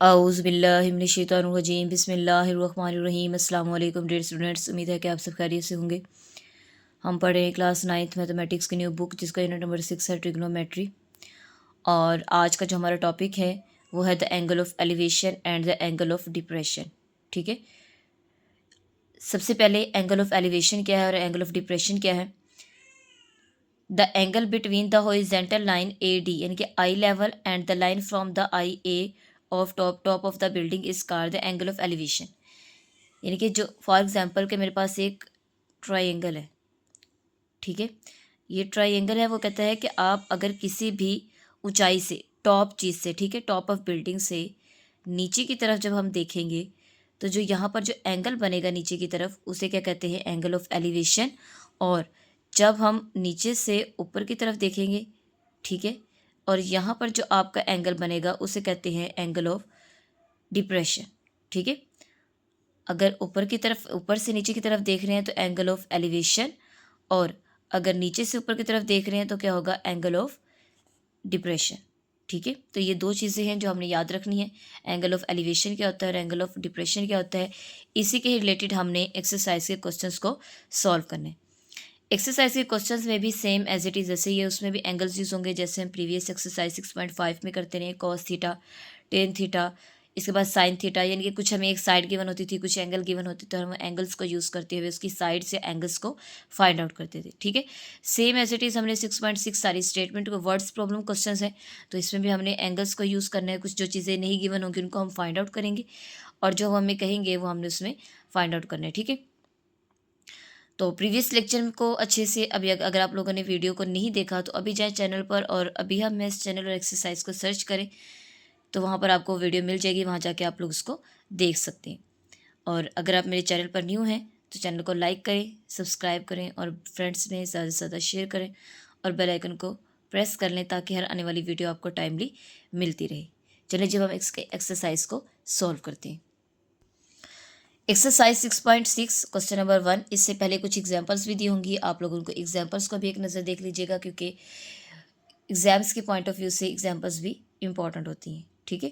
औज़ुबिल्लाहिमिनश्शैतानिर्रजीम बिस्मिल्लाहिर्रहमानिर्रहीम। अस्सलाम वालेकुम डियर स्टूडेंट्स, उम्मीद है कि आप सब खैरियत से होंगे। हम पढ़ रहे हैं क्लास 9th मैथमेटिक्स की न्यू बुक, जिसका यूनिट नंबर 6 है ट्रिग्नोमेट्री। और आज का जो हमारा टॉपिक है वो है the angle of elevation and the angle of depression. ठीक है, सबसे पहले एंगल ऑफ एलिवेशन क्या है और एंगल ऑफ डिप्रेशन क्या है। The angle between the horizontal line A D यानी कि eye level and the line from the eye a of top of the building is called the angle of elevation. यानी कि जो for example के मेरे पास एक ट्रायंगल है, ठीक है, ये ट्रायंगल है। वो कहता है कि आप अगर किसी भी ऊंचाई से, टॉप चीज़ से, ठीक है, टॉप ऑफ बिल्डिंग से नीचे की तरफ जब हम देखेंगे तो जो यहाँ पर जो एंगल बनेगा नीचे की तरफ उसे क्या कहते हैं, एंगल ऑफ एलिवेशन। और जब हम नीचे से ऊपर की तरफ देखेंगे, ठीक है, और यहाँ पर जो आपका एंगल बनेगा उसे कहते हैं एंगल ऑफ डिप्रेशन। ठीक है, अगर ऊपर की तरफ, ऊपर से नीचे की तरफ देख रहे हैं तो एंगल ऑफ एलिवेशन, और अगर नीचे से ऊपर की तरफ देख रहे हैं तो क्या होगा, एंगल ऑफ डिप्रेशन। ठीक है, तो ये दो चीज़ें हैं जो हमने याद रखनी है। एंगल ऑफ एलिवेशन क्या होता है और एंगल ऑफ डिप्रेशन क्या होता है। इसी के रिलेटेड हमने एक्सरसाइज के क्वेश्चंस को सॉल्व करने। एक्सरसाइज के क्वेश्चंस में भी सेम एज इट इज़ जैसे ये, उसमें भी एंगल्स यूज होंगे जैसे हम प्रीवियस एक्सरसाइज 6.5 में करते रहे, कॉस थीटा, टेन थीटा, इसके बाद साइन थीटा। यानी कि कुछ हमें एक साइड गिवन होती थी, कुछ एंगल गिवन होती थी, तो हम एंगल्स को यूज़ करते हुए उसकी साइड से एंगल्स को फाइंड आउट करते थे। ठीक है, सेम एज इट इज़ हमने 6.6 सारी स्टेटमेंट को वर्ड्स प्रॉब्लम क्वेश्चन है, तो इसमें भी हमने एंगल्स को यूज़ करना है। कुछ जो चीज़ें नहीं गिवन होंगी उनको हम फाइंड आउट करेंगे, और जो हमें कहेंगे वो हमने उसमें फाइंड आउट करना है। ठीक है, तो प्रीवियस लेक्चर को अच्छे से अभी अगर आप लोगों ने वीडियो को नहीं देखा तो अभी जाए चैनल पर, और अभी हम इस चैनल और एक्सरसाइज को सर्च करें तो वहाँ पर आपको वीडियो मिल जाएगी, वहाँ जाके आप लोग उसको देख सकते हैं। और अगर आप मेरे चैनल पर न्यू हैं तो चैनल को लाइक करें, सब्सक्राइब करें और फ्रेंड्स में ज़्यादा से ज़्यादा शेयर करें और बेल आइकन को प्रेस कर लें ताकि हर आने वाली वीडियो आपको टाइमली मिलती रहे। चलिए जब हम इसके एक्सरसाइज को सॉल्व करते हैं। Exercise 6.6 question number 1। इससे पहले कुछ एग्जांपल्स भी दी होंगी, आप लोगों को एग्जांपल्स को भी एक नज़र देख लीजिएगा, क्योंकि एग्जाम्स के पॉइंट ऑफ व्यू से एग्जांपल्स भी इम्पॉर्टेंट होती हैं। ठीक है,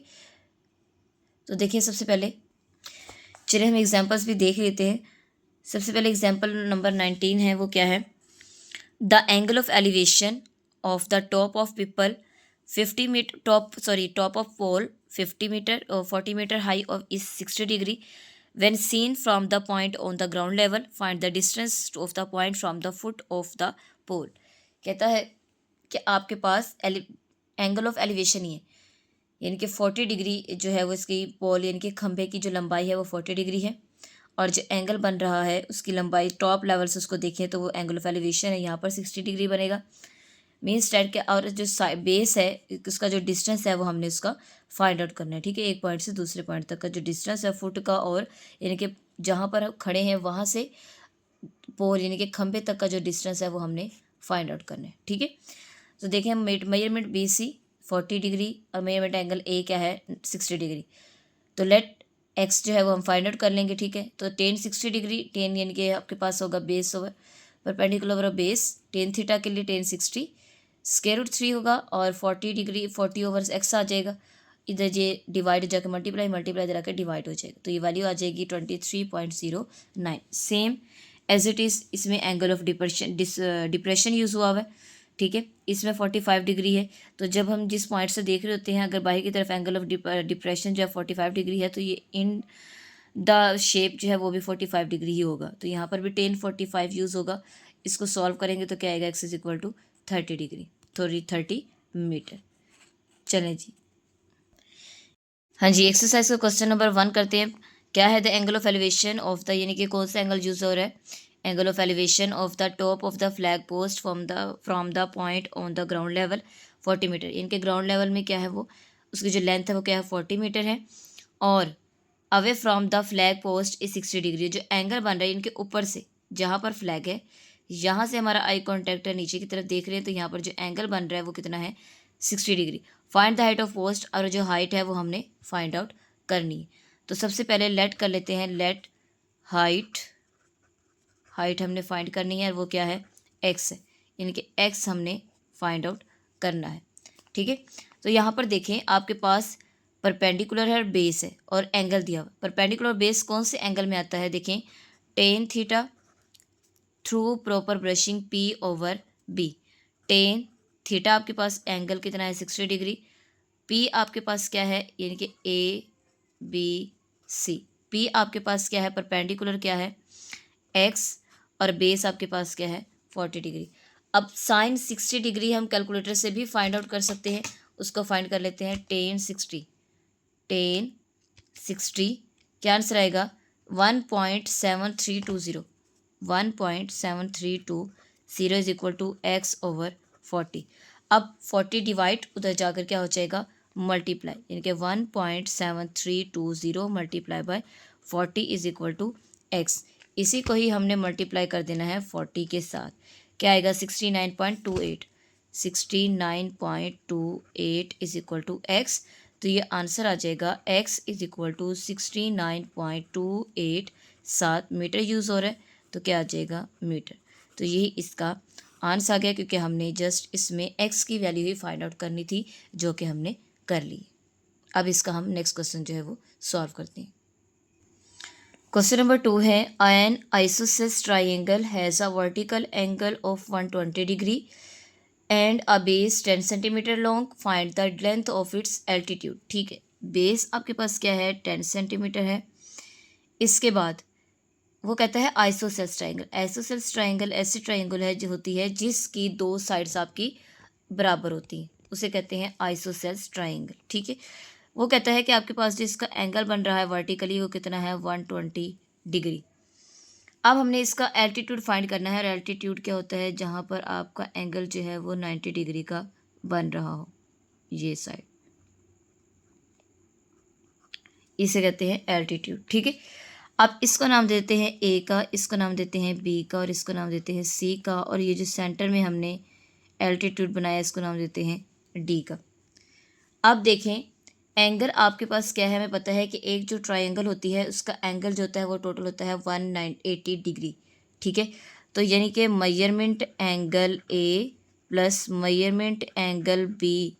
तो देखिए सबसे पहले चलिए हम एग्जांपल्स भी देख लेते हैं। सबसे पहले एग्जांपल नंबर 19 है, वो क्या है, the angle of elevation of the top of people 50 metre top of pole 50 metre और 40 metre high of is 60 degree when seen from the point on the ground level find the distance of the point from the foot of the pole। कहता है कि आपके पास angle of elevation ही है, यानी कि 40 degree जो है वो इसकी पोल यानी कि खंभे की जो लंबाई है वो 40 डिग्री है, और जो एंगल बन रहा है उसकी लंबाई टॉप लेवल से उसको देखें तो वो एंगल ऑफ एलिवेशन है, यहाँ पर 60 डिग्री बनेगा। मीन स्टैट के, और जो बेस है उसका जो डिस्टेंस है वो हमने उसका फाइंड आउट करना है। ठीक है, एक पॉइंट से दूसरे पॉइंट तक का जो डिस्टेंस है फुट का, और यानी कि जहाँ पर हम खड़े हैं वहाँ से पोल यानी कि खंभे तक का जो डिस्टेंस है वो हमने फाइंड आउट करना है। ठीक है, तो देखें हम मेजरमेंट बी सी 40 डिग्री और मेजरमेंट एंगल ए क्या है 60 डिग्री, तो लेट एक्स जो है वो हम फाइंड आउट कर लेंगे। ठीक है, तो टेन 60 डिग्री, टेन यानी कि आपके पास होगा बेस होगा perpendicular of base, tan theta के लिए टेन 60 स्क्वायर रूट 3 होगा, और 40 डिग्री 40 ओवर एक्स आ जाएगा, इधर ये डिवाइड जाकर मल्टीप्लाई इधर आकर डिवाइड हो जाएगा, तो ये वैल्यू आ जाएगी 23.09। सेम एज इट इज़ इसमें एंगल ऑफ डिप्रेशन यूज़ हुआ हुआ है। ठीक है, इसमें 45 डिग्री है, तो जब हम जिस पॉइंट से देख रहे होते हैं अगर बाहर की तरफ एंगल ऑफ डिप्रेशन जो है 45 डिग्री है तो ये इन द शेप जो है वो भी 45 डिग्री ही होगा, तो यहाँ पर भी 1045 यूज़ होगा। इसको सॉल्व करेंगे तो क्या आएगा, x is equal to 30 degree, 30 metre. चलें जी, हाँ जी, एक्सरसाइज का क्वेश्चन नंबर 1 करते हैं। क्या है the angle of elevation of the, यानी कि कौन सा एंगल यूज हो रहा है, angle of elevation of the top of the flag post from the point on the ground level 40 metre. इनके ग्राउंड लेवल में क्या है वो, उसकी जो लेंथ है वो क्या है 40 मीटर है, और away from the flag post is 60 degree. जो एंगल बन रहा है इनके ऊपर से, जहाँ पर फ्लैग है यहाँ से हमारा आई कॉन्टैक्ट है, नीचे की तरफ देख रहे हैं तो यहाँ पर जो एंगल बन रहा है वो कितना है 60 degree. Find the height of post, और जो हाइट है वो हमने फाइंड आउट करनी है। तो सबसे पहले लेट कर लेते हैं, लेट हाइट हमने फाइंड करनी है, और वो क्या है एक्स है, यानी कि एक्स हमने फाइंड आउट करना है। ठीक है, तो यहाँ पर देखें आपके पास परपेंडिकुलर है और बेस है और एंगल दिया हुआ। परपेंडिकुलर बेस कौन से एंगल में आता है, देखें, tan theta through proper brushing P over B. Tan theta आपके पास एंगल कितना है 60 डिग्री, पी आपके पास क्या है यानी कि ए बी सी, पी आपके पास क्या है परपेंडिकुलर क्या है एक्स, और बेस आपके पास क्या है 40 डिग्री। अब साइन 60 डिग्री हम कैलकुलेटर से भी फाइंड आउट कर सकते हैं, उसको फाइंड कर लेते हैं। टेन सिक्सटी क्या आंसर आएगा 1.7320, 1.7320 is equal to x over 40। अब 40 डिवाइड उधर जाकर क्या हो जाएगा मल्टीप्लाई, यानी कि 1.7320 multiply by 40 is equal to x. इसी को ही हमने मल्टीप्लाई कर देना है 40 के साथ, क्या आएगा 69.28, 69.28 इज इक्वल टू एक्स। तो ये आंसर आ जाएगा x is equal to 69.28, 7 metre use हो रहा है तो क्या आ जाएगा मीटर। तो यही इसका आंसर आ गया, क्योंकि हमने जस्ट इसमें x की वैल्यू ही फाइंड आउट करनी थी, जो कि हमने कर ली। अब इसका हम नेक्स्ट क्वेश्चन जो है वो सॉल्व करते हैं। क्वेश्चन नंबर 2 है, N isosceles triangle has a vertical angle of 120 degree and a base 10 centimetre long, find the length of its altitude. ठीक है, बेस आपके पास क्या है 10 सेंटीमीटर है। इसके बाद वो कहता है आइसोसेलेस ट्राइंगल। आइसोसेलेस ट्राइंगल ऐसी ट्राइंगल है जो होती है जिसकी दो साइड्स आपकी बराबर होती हैं, उसे कहते हैं आइसोसेलेस ट्राइंगल। ठीक है, वो कहता है कि आपके पास जिसका एंगल बन रहा है वर्टिकली वो कितना है 120 डिग्री। अब हमने इसका एल्टीट्यूड फाइंड करना है, और एल्टीट्यूड क्या होता है जहाँ पर आपका एंगल जो है वो 90 डिग्री का बन रहा हो, ये साइड, इसे कहते हैं एल्टीट्यूड। ठीक है, अब इसको नाम देते हैं ए का, इसको नाम देते हैं बी का, और इसको नाम देते हैं सी का, और ये जो सेंटर में हमने एल्टीट्यूड बनाया इसको नाम देते हैं डी का। अब देखें, एंगल आपके पास क्या है, हमें पता है कि एक जो ट्रायंगल होती है उसका एंगल जो होता है वो टोटल होता है 180 डिग्री। ठीक है, तो यानी कि measurement angle A plus measurement angle B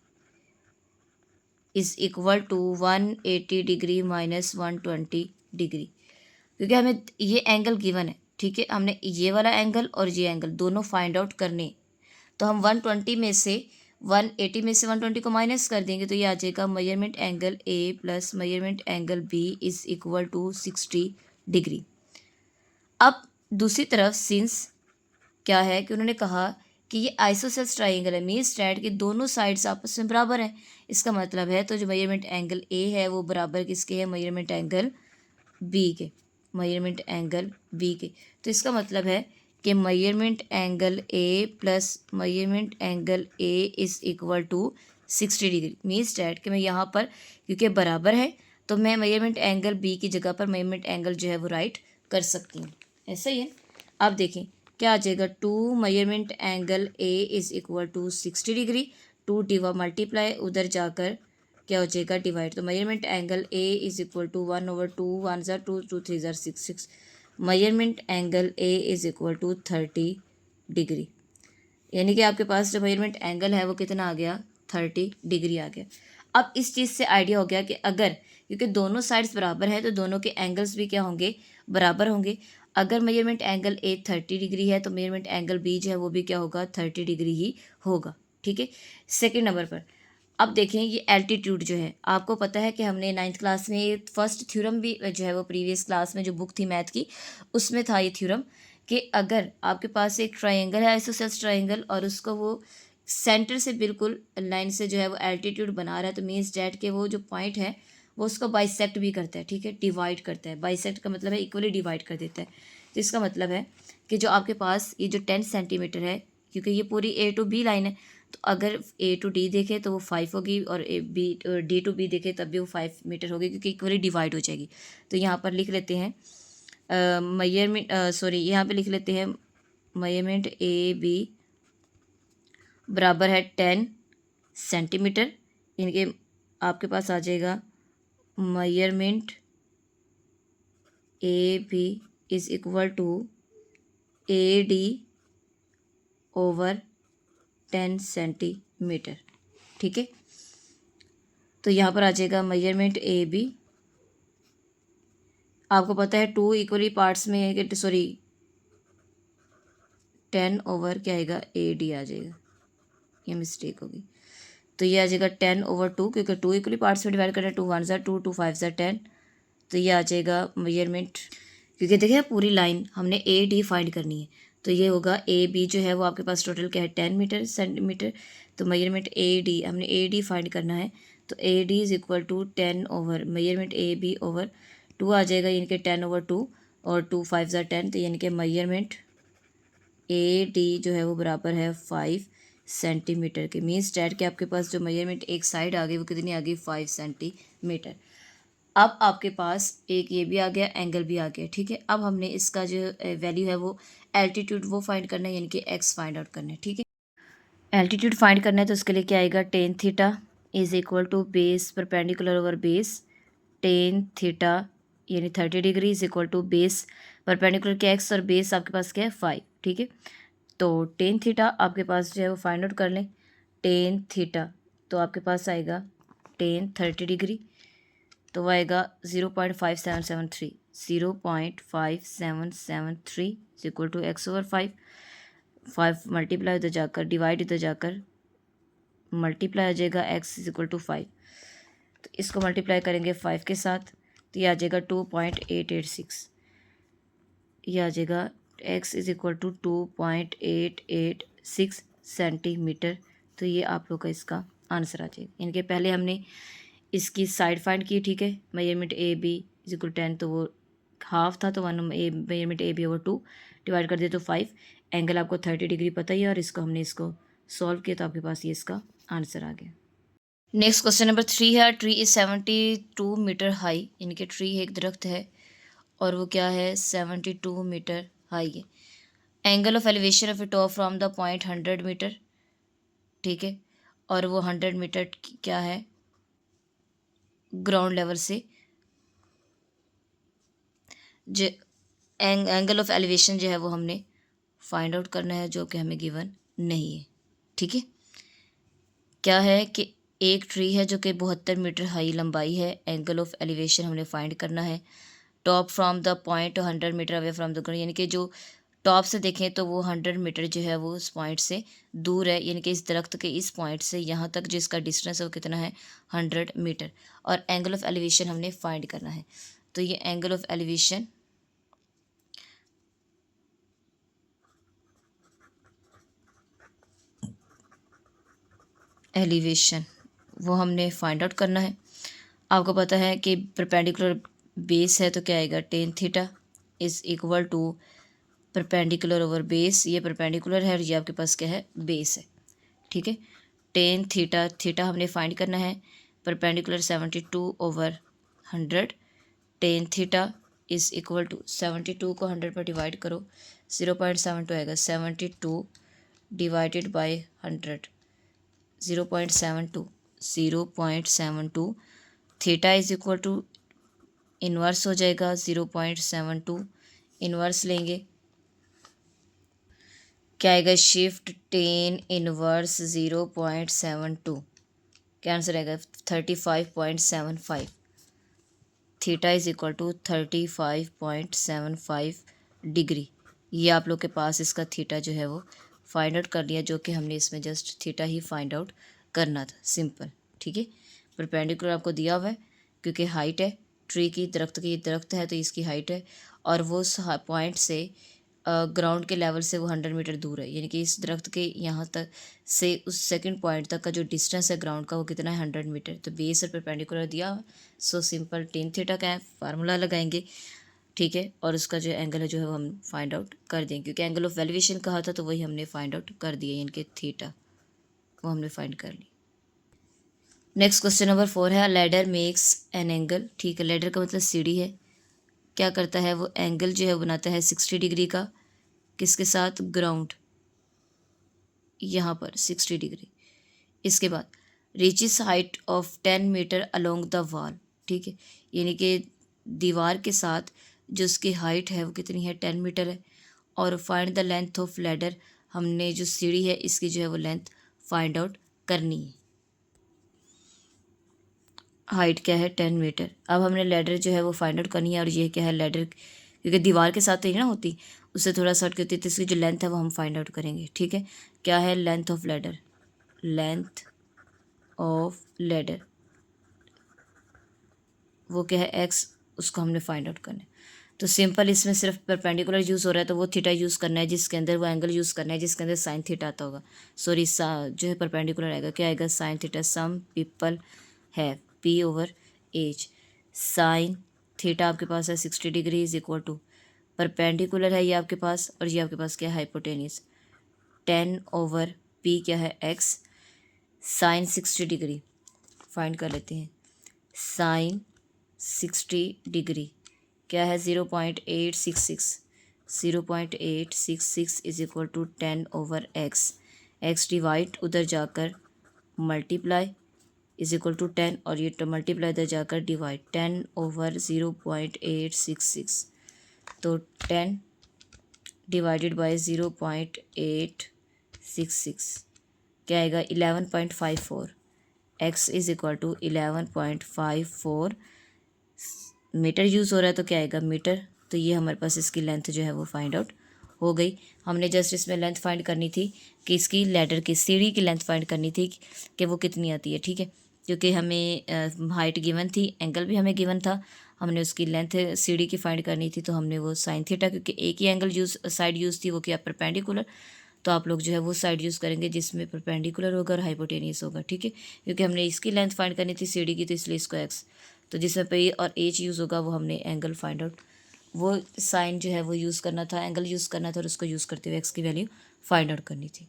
is equal to 180 degree minus 120 degree, क्योंकि हमें ये एंगल गिवन है। ठीक है, हमने ये वाला एंगल और ये एंगल दोनों फाइंड आउट करने, तो हम 120 में से 180 में से 120 को माइनस कर देंगे तो ये आ जाएगा measurement angle A plus measurement angle B is equal to 60 degree. अब दूसरी तरफ सिंस क्या है कि उन्होंने कहा कि ये आइसोसेलेस ट्राइंगल है, मीन्स डैट कि दोनों साइड्स आपस में बराबर हैं। इसका मतलब है तो जो मेजरमेंट एंगल ए है वो बराबर किसके है मेजरमेंट एंगल बी के, मेजरमेंट एंगल बी के। तो इसका मतलब है कि measurement angle A plus measurement angle A is equal to 60 degree, means that कि मैं यहाँ पर क्योंकि बराबर है तो मैं मेजरमेंट एंगल बी की जगह पर मेजरमेंट एंगल जो है वो राइट कर सकती हूँ। ऐसा ही है। अब देखें क्या आ जाएगा, two measurement angle A is equal to 60 degree, two डिवा मल्टीप्लाई उधर जाकर क्या हो जाएगा डिवाइड, तो measurement angle A is equal to 1/2, 1 ज़ा 2, 2 3 ज़ा 6, 6 measurement angle A is equal to 30 degree, यानी कि आपके पास जो मेजरमेंट एंगल है वो कितना आ गया 30 डिग्री आ गया। अब इस चीज़ से आइडिया हो गया कि अगर क्योंकि दोनों साइड्स बराबर है तो दोनों के एंगल्स भी क्या होंगे बराबर होंगे। अगर मेजरमेंट एंगल ए 30 डिग्री है तो मेजरमेंट एंगल बी जो है वो भी क्या होगा 30 डिग्री ही होगा। ठीक है, सेकेंड नंबर पर अब देखें ये एल्टीट्यूड जो है आपको पता है कि हमने 9th क्लास में फर्स्ट थ्योरम भी जो है वो प्रीवियस क्लास में जो बुक थी मैथ की उसमें था ये थ्योरम कि अगर आपके पास एक ट्रायंगल है आइसोसेलेस ट्रायंगल और उसको वो सेंटर से बिल्कुल लाइन से जो है वो एल्टीट्यूड बना रहा है तो मीन्स डैट के वो जो पॉइंट है वो उसको बाइसेक्ट भी करता है। ठीक है, डिवाइड करता है, बाइसेक्ट का मतलब है इक्वली डिवाइड कर देता है। तो इसका मतलब है कि जो आपके पास ये जो 10 सेंटीमीटर है क्योंकि ये पूरी ए टू बी लाइन है तो अगर ए टू डी देखे तो वो 5 होगी और A B D to B देखे तब भी वो 5 मीटर होगी क्योंकि इक्वली डिवाइड हो जाएगी। तो यहाँ पर लिख लेते हैं मेजरमेंट सॉरी यहाँ पे लिख लेते हैं मेजरमेंट ए बी बराबर है 10 सेंटीमीटर, यानी कि आपके पास आ जाएगा measurement A B is equal to A D over 10 centimetre. ठीक है, तो यहाँ पर आ जाएगा मेजरमेंट ए बी। आपको पता है 2 इक्वली पार्ट्स में है कि सॉरी 10 ओवर क्या आएगा ए डी आ जाएगा, ये मिस्टेक होगी। तो ये आ जाएगा 10 ओवर 2, क्योंकि 2 इक्वली पार्ट्स में डिवाइड करना है। 2 1 ज़ा 2, 2 5 ज़ा 10। तो ये आ जाएगा मेजरमेंट, क्योंकि देखिए पूरी लाइन हमने ए डी फाइंड करनी है। तो ये होगा ए बी जो है वो आपके पास टोटल क्या है 10 मीटर सेंटीमीटर। तो मेजरमेंट ए डी, हमने ए डी फाइंड करना है। तो A D is equal to 10 over measurement A B over 2 आ जाएगा, यानी कि 10 ओवर 2 और 2 5 ज़ा 10। तो यानी कि मेजरमेंट ए डी जो है वो बराबर है 5 सेंटीमीटर के। मीन्स डैट कि आपके पास जो मेजरमेंट एक साइड आ गई वो कितनी आ गई 5 सेंटीमीटर। अब आपके पास एक ये भी आ गया, एंगल भी आ गया, ठीक है। अब हमने इसका जो वैल्यू है वो एल्टीट्यूड वो फाइंड करना है, यानी कि एक्स फाइंड आउट करना है, ठीक है। एल्टीट्यूड फाइंड करना है तो उसके लिए क्या आएगा, tan theta is equal to base perpendicular over base tan theta यानी 30 degree is equal to base perpendicular के एक्स और बेस आपके पास क्या है 5, ठीक है। तो टेन थीटा आपके पास जो है वो फाइंड आउट कर लें। टेन थीटा तो आपके पास आएगा टेन 30 डिग्री, तो वह आएगा 0.5773। 0.5773 is equal to x over 5। 5 multiply इधर जाकर डिवाइड इधर जाकर मल्टीप्लाई आ जाएगा, एक्स इज इक्वल टू 5। तो इसको मल्टीप्लाई करेंगे 5 के साथ, तो ये आ जाएगा 2.886। ये आ जाएगा x is equal to 2.886 centimetre. तो ये आप लोग का इसका आंसर आ जाएगा। इनके पहले हमने इसकी साइड फाइंड की, ठीक है। Measurement A B is equal 10, तो वो हाफ था, तो 1 measurement A B over 2 divide कर दिया तो 5। एंगल आपको 30 डिग्री पता ही है, और इसको हमने इसको सॉल्व किया तो आपके पास ये इसका आंसर आ गया। नेक्स्ट क्वेश्चन नंबर 3 है। ट्री इज 72 मीटर हाई, इनके ट्री है एक दरख्त है और वो क्या है 72 मीटर हाई है। Angle of elevation of a top from the point 100 metre, ठीक है। और वो 100 मीटर क्या है ग्राउंड लेवल से। जो एंगल ऑफ एलिवेशन जो है वो हमने फाइंड आउट करना है, जो कि हमें गिवन नहीं है, ठीक है। क्या है कि एक ट्री है जो कि 72 मीटर हाई लंबाई है। एंगल ऑफ एलिवेशन हमने फाइंड करना है। Top from the point 100 metre away from the ground, यानी कि जो टॉप से देखें तो वो 100 मीटर जो है वो उस पॉइंट से दूर है, यानी कि इस दरख्त के इस पॉइंट से यहाँ तक जिसका डिस्टेंस है वो कितना है 100 मीटर। और एंगल ऑफ एलिवेशन हमने फाइंड करना है। तो ये एंगल ऑफ एलिवेशन वो हमने फाइंड आउट करना है। आपको पता है कि परपेंडिकुलर बेस है, तो क्या आएगा tan theta is equal to perpendicular over base. ये परपेंडिकुलर है और ये आपके पास क्या है बेस है, ठीक है। टेन थीटा, थीटा हमने फाइंड करना है। Perpendicular 72 over 100। Tan theta is equal to 72 को 100 पर डिवाइड करो, 0.72 आएगा। 72 divided by 100, 0.72। 0.72 theta is equal to inverse हो जाएगा 0.72। इन्वर्स लेंगे क्या आएगा शिफ्ट टेन इन्वर्स 0.72, क्या आंसर आएगा 35.75। Theta is equal to 35.75 degree. ये आप लोग के पास इसका थीटा जो है वो फाइंड आउट कर लिया, जो कि हमने इसमें जस्ट थीटा ही फाइंड आउट करना था, सिंपल, ठीक है। परपेंडिकुलर आपको दिया हुआ है क्योंकि हाइट है ट्री की, दरख्त की दरख्त है तो इसकी हाइट है, और वो उस पॉइंट से ग्राउंड के लेवल से वो 100 मीटर दूर है, यानी कि इस दरख्त के यहाँ तक से उस सेकंड पॉइंट तक का जो डिस्टेंस है ग्राउंड का वो कितना है 100 मीटर। तो बेस और परपेंडिकुलर दिया हुआ, सो सिंपल टेन थीटा का है, फार्मूला लगाएंगे, ठीक है। और उसका जो एंगल है जो है वो हम फाइंड आउट कर देंगे, क्योंकि एंगल ऑफ एलिवेशन कहा था तो वही हमने फाइंड आउट कर दिया, इनके थीटा वो हमने फाइंड कर ली। नेक्स्ट क्वेश्चन नंबर 4 है। लैडर मेक्स एन एंगल, ठीक है। लैडर का मतलब सीढ़ी है, क्या करता है वो एंगल जो है बनाता है 60 डिग्री का, किसके साथ ग्राउंड, यहाँ पर 60 डिग्री। इसके बाद reaches height of 10 metre along the wall, ठीक है, यानी कि दीवार के साथ जो उसकी हाइट है वो कितनी है 10 मीटर है। और find the length of ladder, हमने जो सीढ़ी है इसकी जो है वो लेंथ फाइंड आउट करनी है। हाइट क्या है 10 मीटर। अब हमने लैडर जो है वो फाइंड आउट करनी है, और ये क्या है लैडर, क्योंकि दीवार के साथ तो ही ना होती, उससे थोड़ा सा हट के होती है, तो इसकी जो लेंथ है वो हम फाइंड आउट करेंगे। ठीक है, क्या है length of ladder, length of ladder वो क्या है एक्स, उसको हमने फाइंड आउट करना है। तो सिंपल इसमें सिर्फ परपेंडिकुलर यूज़ हो रहा है, तो वो थीटा यूज़ करना है जिसके अंदर वो एंगल यूज़ करना है जिसके अंदर साइन थीटा आता होगा। सॉरी जो है परपेंडिकुलर आएगा, क्या आएगा sine theta. Some people have P over H, sine theta आपके पास है 60 degree is equal to, perpendicular है ये आपके पास, और ये आपके पास क्या है हाइपोटेनियस, 10 ओवर पी क्या है एक्स, साइन 60 डिग्री फाइंड कर लेते हैं। साइन 60 डिग्री क्या है 0.866, 0.866 is equal to 10 over x, x divide उधर जाकर मल्टीप्लाई इज इक्वल टू 10, और ये तो मल्टीप्लाई इधर जाकर डिवाइड, 10 ओवर 0.866, तो 10 डिवाइडेड बाय 0.866 क्या आएगा 11.54, x is equal to 11.54 metre use हो रहा है, तो क्या आएगा मीटर। तो ये हमारे पास इसकी लेंथ जो है वो फाइंड आउट हो गई। हमने जस्ट इसमें लेंथ फाइंड करनी थी कि इसकी लैडर की सीढ़ी की लेंथ फाइंड करनी थी कि वो कितनी आती है। ठीक है, क्योंकि हमें हाइट गिवन थी, एंगल भी हमें गिवन था, हमने उसकी लेंथ सीढ़ी की फाइंड करनी थी, तो हमने वो साइन थीटा, क्योंकि एक ही एंगल साइड यूज़ थी वो क्या परपेंडिकुलर, तो आप लोग जो है वो साइड यूज़ करेंगे जिसमें परपेंडिकुलर होगा और हाइपोटेनियस होगा। ठीक है, क्योंकि हमने इसकी लेंथ फाइंड करनी थी सीढ़ी की, तो इसलिए इसको एक्स, तो जिसमें पे और एच यूज़ होगा वो हमने एंगल फाइंड आउट, वो साइन जो है वो यूज़ करना था, एंगल यूज़ करना था, और उसको यूज़ करते हुए एक्स की वैल्यू फाइंड आउट करनी थी।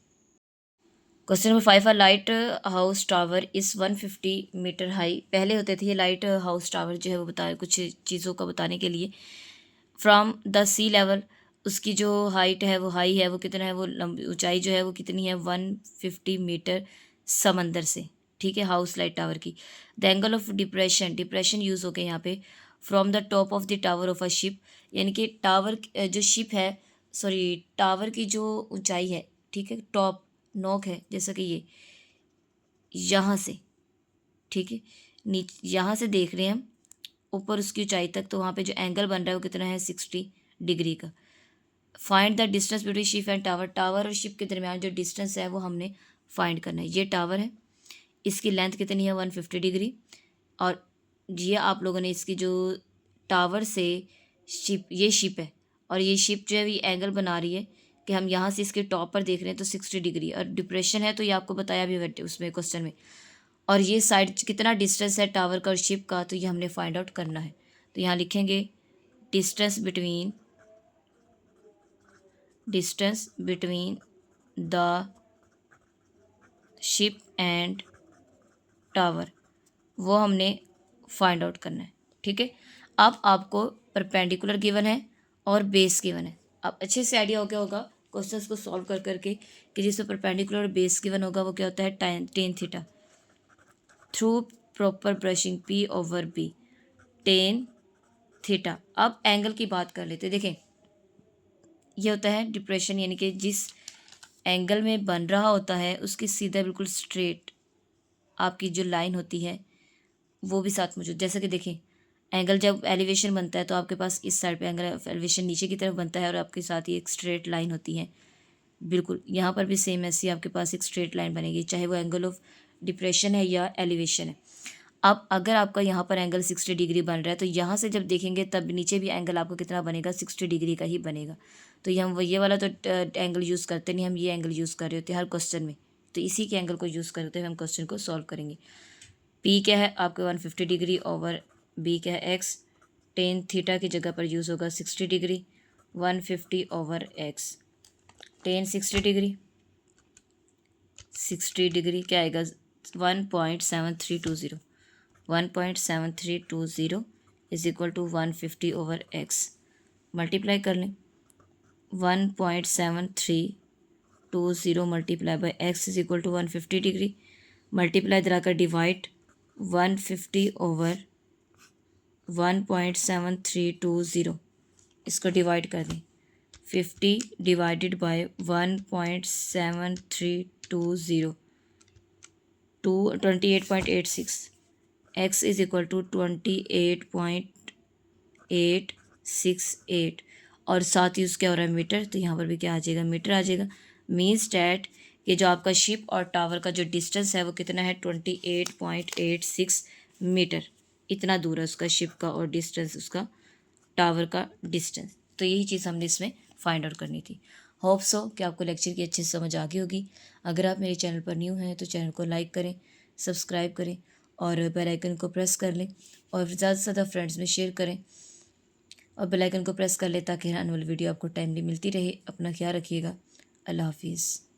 Question number 5, a lighthouse tower is 150 metre high. पहले होते थे ये लाइट हाउस टावर जो है वो बता कुछ चीज़ों का बताने के लिए, फ्रॉम द सी लेवल, उसकी जो हाइट है वो हाई है वो कितना है, वो लंबी ऊंचाई जो है वो कितनी है 150 मीटर समंदर से। ठीक है, हाउस लाइट टावर की। The angle of depression, depression use हो गए यहाँ पे, from the top of the tower of a ship, यानी कि टावर जो शिप है, सॉरी टावर की जो ऊंचाई है, ठीक है टॉप नोक है, जैसा कि ये यहाँ से, ठीक है नीचे यहाँ से देख रहे हैं हम ऊपर उसकी ऊंचाई तक, तो वहाँ पे जो एंगल बन रहा है वो कितना है 60 डिग्री का। Find the distance between ship and tower, tower और शिप के दरमियान जो डिस्टेंस है वो हमने फाइंड करना है। ये टावर है, इसकी लेंथ कितनी है 150 डिग्री, और ये आप लोगों ने इसकी जो टावर से शिप, ये शिप है, और ये शिप जो है ये एंगल बना रही है कि हम यहाँ से इसके टॉप पर देख रहे हैं तो 60 डिग्री, और डिप्रेशन है तो ये आपको बताया भी उसमें क्वेश्चन में, और ये साइड कितना डिस्टेंस है टावर का और शिप का, तो ये हमने फाइंड आउट करना है। तो यहाँ लिखेंगे distance between the ship and tower, वो हमने फाइंड आउट करना है। ठीक है, अब आपको परपेंडिकुलर गिवन है और बेस गिवन है। अब अच्छे से आइडिया हो गया होगा क्वेश्चंस को सॉल्व कर करके कि जिसमें परपेंडिकुलर और बेस गिवन होगा वो क्या होता है tan theta through proper brushing P over B, tan theta. अब एंगल की बात कर लेते, देखें ये होता है डिप्रेशन, यानी कि जिस एंगल में बन रहा होता है उसकी सीधा बिल्कुल स्ट्रेट आपकी जो लाइन होती है वो भी साथ मौजूद, जैसा कि देखें एंगल जब एलिवेशन बनता है तो आपके पास इस साइड पे एंगल एलिवेशन नीचे की तरफ बनता है, और आपके साथ ही एक स्ट्रेट लाइन होती है। बिल्कुल यहाँ पर भी सेम ऐसी आपके पास एक स्ट्रेट लाइन बनेगी, चाहे वो एंगल ऑफ डिप्रेशन है या एलिवेशन है। अब अगर आपका यहाँ पर एंगल 60 डिग्री बन रहा है तो यहाँ से जब देखेंगे तब नीचे भी एंगल आपको कितना बनेगा 60 डिग्री का ही बनेगा। तो ये हम ये वाला तो एंगल यूज़ करते नहीं, हम ये एंगल यूज़ कर रहे होते हैं हर क्वेश्चन में, तो इसी के एंगल को यूज़ करते हुए हम क्वेश्चन को सॉल्व करेंगे। पी क्या है आपके 150 डिग्री ओवर बी क्या है एक्स, टेन थीटा की जगह पर यूज़ होगा 60 degree, 150 over x, tan 60 degree क्या आएगा 1.7320, 1.7320 is equal to 150 over x, multiply कर लें 1.7320 multiply by x is equal to 150 degree, multiply इधर आकर डिवाइड 150 ओवर 1.7320, इसको डिवाइड कर दें 50 divided by 1.7320 28.86, x is equal to 28.868 और साथ ही उसके और है मीटर, तो यहाँ पर भी क्या आ जाएगा, मीटर आ जाएगा। मीन्स डैट कि जो आपका शिप और टावर का जो डिस्टेंस है वो कितना है, 28.86 मीटर। इतना दूर है उसका शिप का और डिस्टेंस उसका टावर का डिस्टेंस। तो यही चीज़ हमने इसमें फाइंड आउट करनी थी। होप सो कि आपको लेक्चर की अच्छे से समझ आ गई होगी। अगर आप मेरे चैनल पर न्यू हैं तो चैनल को लाइक करें, सब्सक्राइब करें और बेल आइकन को प्रेस कर लें और ज़्यादा से ज़्यादा फ्रेंड्स में शेयर करें और बेल आइकन को प्रेस कर लें ताकि आने वाली वीडियो आपको टाइमली मिलती रहे। अपना ख्याल रखिएगा। अल्लाह हाफिज़।